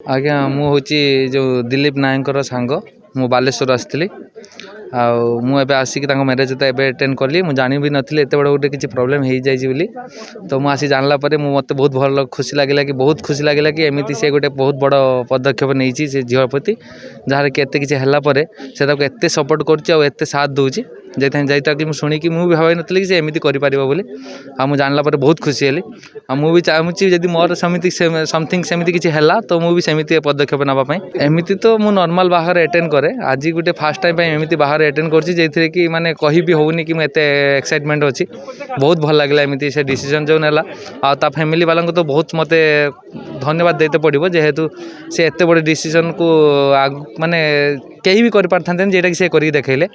आज्ञा मुझे जो दिलीप नायकर सांग मु बालेश्वर आसती मुझे आसिक मैरेज तो एवं अटेंड कली मुझे जानी भी नी एत बड़ा गोटे किसी प्रोब्लेम हो जाए तो मुझे जानला मत बहुत भल खुशी लगे कि बहुत खुशी लगे कि एमती से गोटे बहुत बड़ पदक्षेप नहीं से झील प्रति जहाँ कि एत किसी है एत सपोर्ट करते साथ दूसरी जैटा कि शुणी कि मुझे भाई नी कि एमती कर मुझे जानला बहुत खुशी हेली मुझे चाहूँगी जब मोर सेमती समथिंग सेमती किसी है तो मुझे सेमती पदक्षेप नापी एमती तो मुझे नॉर्मल बाहर अटेंड करे आज गोटे फास्ट टाइम एमती बाहर अटेंड कर कि माने कही भी होनी कि मुझे एक्साइटमेंट अच्छी बहुत भल लगे एमती से डिसीजन जो नेला आ फैमिली वाला तो बहुत मत धन्यवाद देते पड़ो जेहेतु से एत बड़े डिसीजन को माने कहीं भी कर पारथांते जेटा कि से करके देखले।